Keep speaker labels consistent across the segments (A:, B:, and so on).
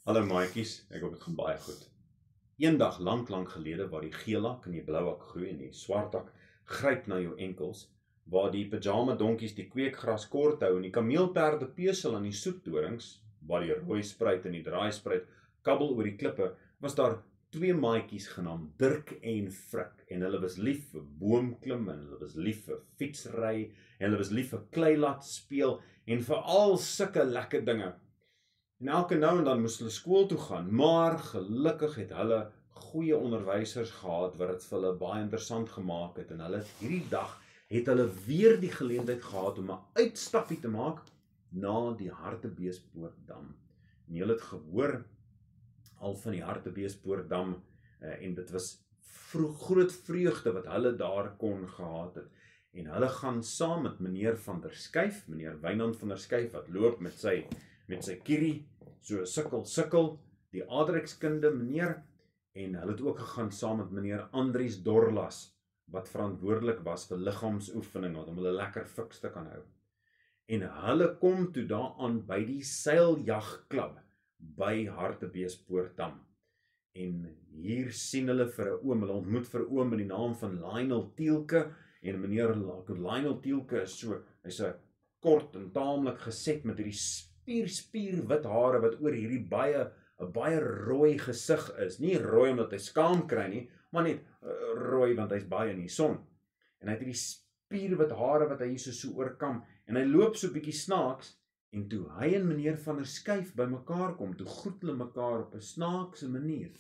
A: Hallo maatjies, ek hoop dit gaan baie goed. Eendag lank gelede waar die geelak en die blouak groei en die swartak gryp na jou enkels, waar die pyjama donkies die kweekgras kort hou en die kameelperde pesel aan die soetdorings, waar die rooi spruit en die draaispruit kabbel oor die klippe, was daar twee maatjies genaamd Dirk en Frik en hulle was lief vir boomklim en hulle was lief vir fietsry en hulle was lief vir kleilat speel en vir al sulke lekker dinge. En elke nou en dan moes hulle skool toe gaan, maar gelukkig het hulle goeie onderwysers gehad wat dit vir hulle baie interessant gemaak het en hulle hierdie dag het hulle weer die geleentheid gehad om 'n uitstappie te maak na die Hartbeespoortdam. En julle het gehoor al van die Hartbeespoortdam en dit was groot vreugde wat hulle daar kon gehad het. En hulle gaan saam met meneer van der Skyf, meneer Wynand van der Skyf wat loop met sy kierie, so sukkel, die aardrykskunde meneer, en hulle het ook gegaan saam met meneer Andries Dorlas, wat verantwoordelik was vir liggaamsoefening, om hulle lekker fiks te kan hou. En hulle kom toe daaraan by die seiljagklub, by Hartbeespoortdam. En hier sien hulle vir 'n oom, hulle ontmoet vir 'n oom met die naam van Lionel Tielke, en meneer Lionel Tielke is hy's 'n kort en taamlik geset met hierdie spier wit hare wat oor hierdie baie rooi gesig is. Nie rooi omdat hy skaam kry nie, maar net rooi want hy's baie in die son. En hy het hierdie spierwit hare wat hy hier so oorkam en hy loop so bietjie snaaks en toe hy en meneer van der Skyf by mekaar kom, toe groet hulle mekaar op 'n snaakse manier.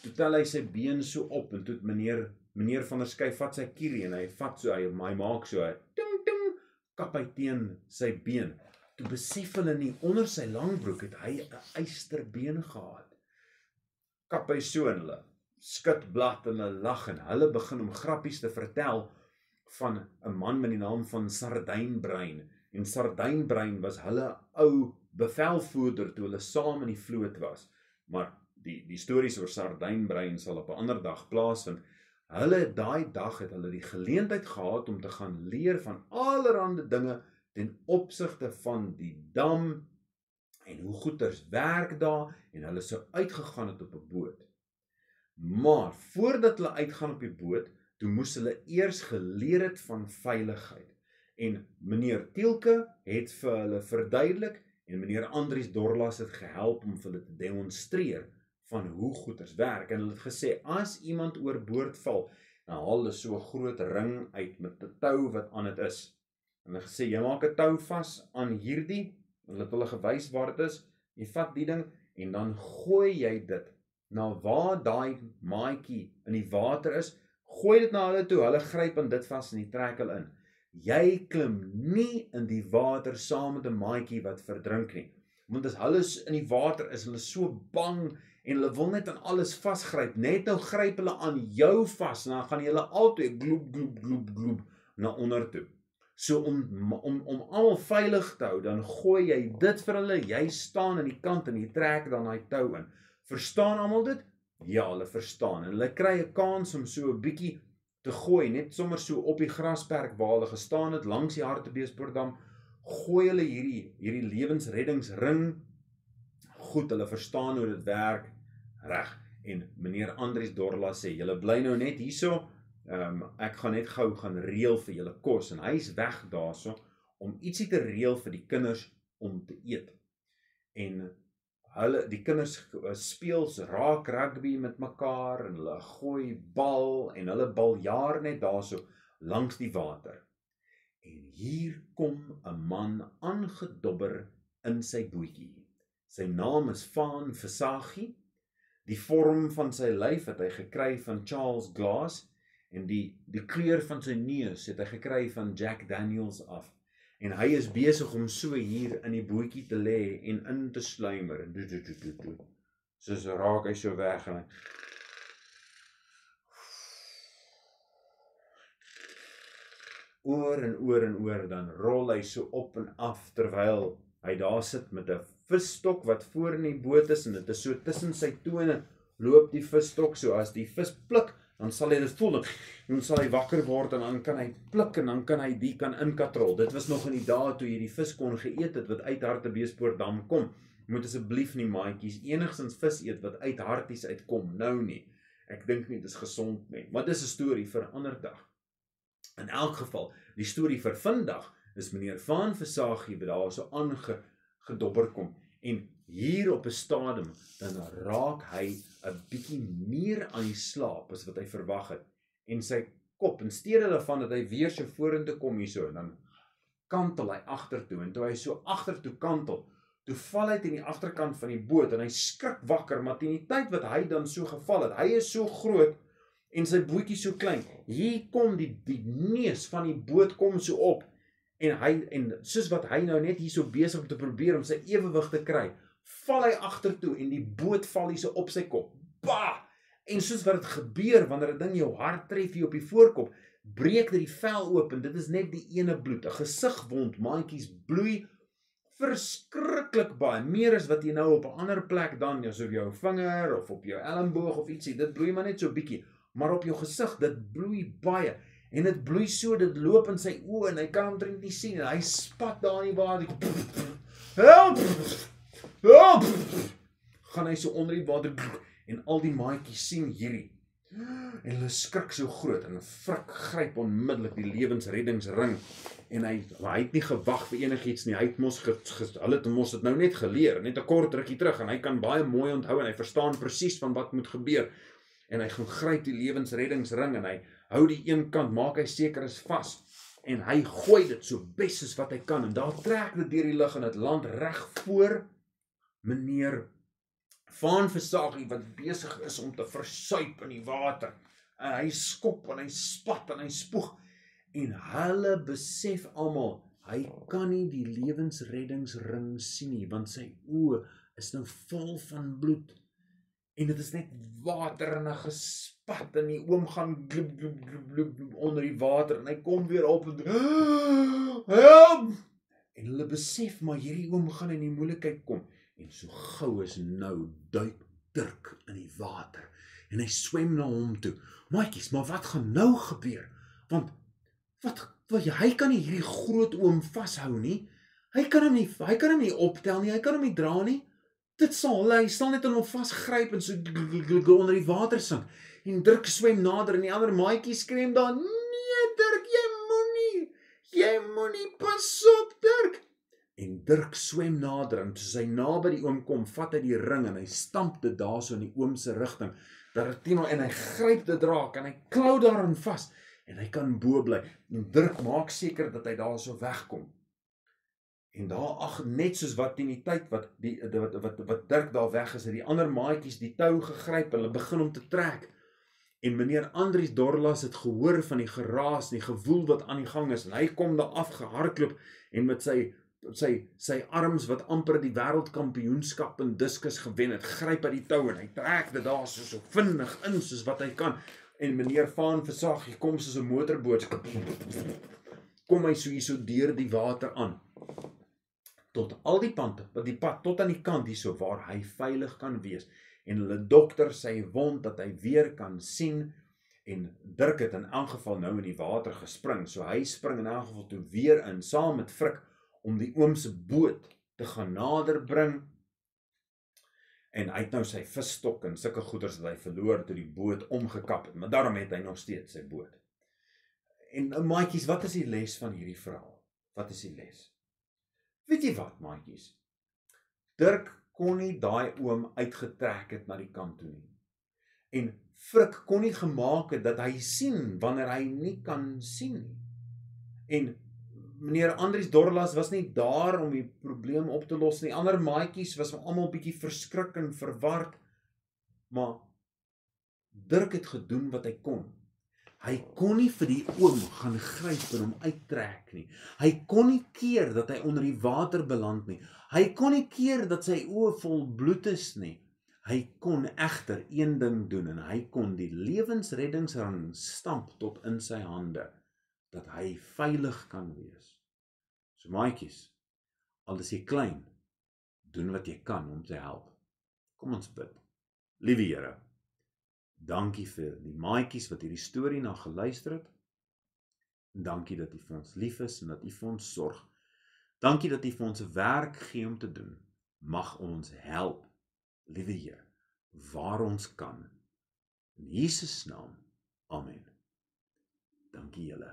A: Toe tel hy sy been so op en toe meneer van der Skyf vat sy kierie en hy maak so 'n ting kap hy teen sy been. Toe besef hulle nie, onder sy langbroek het hy 'n eysterbeen gehad. Kap hy so en hulle skud blad en hulle lag en hulle begin om grappies te vertel van 'n man met die naam van Sardynbrein. En Sardynbrein was hulle ou bevelvoerder toe hulle saam in die vloot was. Maar die stories oor Sardynbrein sal op 'n ander dag plaasvind. Daai dag het hulle die geleentheid gehad om te gaan leer van allerhande dinge ten opsigte van die dam en hoe goeders werk daar en hulle sou uitgegaan het op 'n boot. Maar voordat hulle uitgaan op die boot, toe moes hulle eers geleer het van veiligheid. En meneer Tielke het vir hulle verduidelik en meneer Andries Dorlas het gehelp om vir hulle te demonstreer van hoe goeders werk. En hulle het gesê, as iemand oorboord val, dan haal hulle so 'n groot ring uit met 'n tou wat aan dit is. En hulle gesê, jy maak 'n tou vas aan hierdie, hulle het hulle gewys waar dit is, jy vat die ding en dan gooi jy dit na waar daai maatjie in die water is, gooi dit na hulle toe, hulle gryp aan dit vas en die trek hulle in. Jy klim nie in die water saam met 'n maatjie wat verdrink nie. Want as hulle in die water is, hulle so bang en hulle wil net aan alles vasgryp. Net nou gryp hulle aan jou vas en dan gaan julle albei gloep na onder toe. So om almal veilig te hou, dan gooi jy dit vir hulle, jy staan aan die kant en jy trek dan daai tou in. Verstaan almal dit? Ja, hulle verstaan. En hulle kry 'n kans om so 'n bietjie te gooi, net sommer so op die grasperk waar hulle gestaan het, langs die Hartbeespoortdam, gooi hulle hierdie lewensreddingsring. Goed, hulle verstaan hoe dit werk, reg. En meneer Andries Dorlas sê, julle bly nou net hierso, ek gaan net gou gaan reël vir julle kos, en hy's weg daarso, om ietsie te reël vir die kinders om te eet. En die kinders speel raak rugby met mekaar en hulle gooi bal en hulle baljaar net daarso langs die water. En hier kom 'n man aangedobber in sy bootjie. Sy naam is Vaan Visagie. Die vorm van sy lyf het hy gekry van Charles Glass en die kleur van sy neus het hy gekry van Jack Daniels af. En hy is besig om so hier in die bootjie te lê en in te sluimer. En soos raak hy so weg en oor, dan rol hy so op en af terwyl hy daar sit met 'n visstok wat voor in die boot is en dit is so tussen sy tone loop die visstok so as die vis pluk, dan sal hy dit voel, dan sal hy wakker word en dan kan hy pluk en dan kan hy die kan inkatrol. Dit was nog in die dae toe jy die vis kon geëet het wat uit Hartbeespoortdam kom. moet asseblief nie maatjies enigstens vis eet wat uit harties uitkom, nou nie. Ek dink nie, dit is gesond nie, maar dis 'n storie vir 'n ander dag. In elk geval, die storie vir vandag is meneer Vaan Visagie wat daar so aangedobber kom, en hier op 'n stadium, dan raak hy 'n bietjie meer aan die slaap as wat hy verwag het, en sy kop, in steede daarvan dat hy weer so vorentoe kom hierso, en dan kantel hy agtertoe, en toe hy so agtertoe kantel, toe val hy teen die agterkant van die boot, en hy skrik wakker, maar teen die tyd wat hy dan so geval het, hy is so groot, en sy bootjie so klein, hier kom die neus van die boot kom so op, en soos wat hy nou net hier so besig om te probeer om sy ewewig te kry, val hy agtertoe, en die boot val hier so op sy kop, bah! En soos wat dit gebeur, wanneer 'n ding jou hart tref hier op die voorkop, breek dit die vel oop, en dit is net die ene bloed, 'n gesigwond, maatjies, bloei verskriklik baie, meer as wat jy nou op 'n ander plek dan, asof jou vinger, of op jou elmboog of ietsie, dit bloei maar net so bietjie, maar op jou gesig, dit bloei baie, en dit bloei so, dit loop in sy oë, en hy kan omtrent nie sien, en hy spat daar in die water, help, help, gaan hy so onder die water, en al die maatjies sien hierdie, en hulle skrik so groot, en Frik gryp onmiddellik die lewensreddingsring, en hy het nie gewag vir enigiets nie, hy het hulle het mos dit nou net geleer, net 'n kort rukkie terug, en hy kan baie mooi onthou, en hy verstaan presies van wat moet gebeur, en hy gaan gryp die lewensreddingsring, en hy hou die een kant, maak hy seker is vas, en hy gooi dit so bes as wat hy kan, en daar trek dit deur die lug, en dit land reg voor meneer Vaan Visagie, wat besig is om te versuip in die water, en hy skop, en hy spat, en hy spoeg, en hulle besef almal, hy kan nie die lewensreddingsring sien nie, want sy oë is nou vol van bloed, en dit is net water, en 'n gespat, en die oom gaan glub, glub, glub, glub, onder die water, en hy kom weer op, en help, en hulle besef, maar hierdie oom gaan in die moeilikheid kom, en so gou is nou duik Dirk in die water, en hy swem na hom toe, maatjies, maar wat gaan nou gebeur, want, hy kan nie hierdie groot oom vashou nie, hy kan hom nie optel nie, hy kan hom nie dra nie, hy sal net in hom vasgryp, en so onder die water sink, en Dirk swem nader, en die ander maatjies skree daar, nee Dirk, jy moenie, pas op Dirk, en Dirk swem nader, en toe sy naby die oom kom, vat hy die ring, en hy stamp dit daar so in die oom se rigting, en hy gryp dit raak, en hy klou daarin vas, en hy kan bo bly, en Dirk maak seker dat hy daar so wegkom, en daar, net soos wat in die tyd, wat Dirk daar weg is, het die ander maatjies die tou gegryp, en hulle begin om te trek, en meneer Andries Dorlas het gehoor van die geraas, en die gewoel wat aan die gang is, en hy kom daar afgehardloop, en met sy arms wat amper die wêreldkampioenskap in diskus gewen het, gryp hy die tou, en hy trek dit daar so vinnig in, soos wat hy kan, en meneer Vaan Visagie kom soos 'n motorboot, kom hy so hierso deur die water aan, tot al die pad tot aan die kant hierso, waar hy veilig kan wees, en hulle dokter sy wond, dat hy weer kan sien, en Dirk het in elk geval nou in die water gespring, so hy spring in elk geval toe weer in, saam met Frik, om die oom se boot te gaan nader bring, en hy het nou sy visstok en sulke goeders wat hy verloor toe die boot omgekap het, maar daarom het hy nog steeds sy boot. En maatjies, wat is die les van hierdie verhaal? Wat is die les? Weet jy wat, maatjies? Dirk kon nie daai oom uitgetrek het na die kant toe nie. En Frik kon nie gemaak het dat hy sien wanneer hy nie kan sien nie. En meneer Andries Dorlas was nie daar om die probleem op te los nie. Ander maatjies was almal bietjie verskrik en verward, maar Dirk het gedoen wat hy kon. Hy kon nie vir die oom gaan gryp en hom uittrek nie. Hy kon nie keer dat hy onder die water beland nie. Hy kon nie keer dat sy oë vol bloed is nie. Hy kon egter een ding doen, en hy kon die lewensreddingsring stamp tot in sy hande, dat hy veilig kan wees. So maatjies, al is jy klein, doen wat jy kan om te help. Kom ons bid. Liewe Here, dankie vir die maatjies wat hierdie storie na geluister het. En dankie dat U vir ons lief is en dat U vir ons sorg. Dankie dat U vir ons 'n werk gee om te doen. mag ons help, liewe Heer, waar ons kan. In Jesus naam, amen. Dankie julle.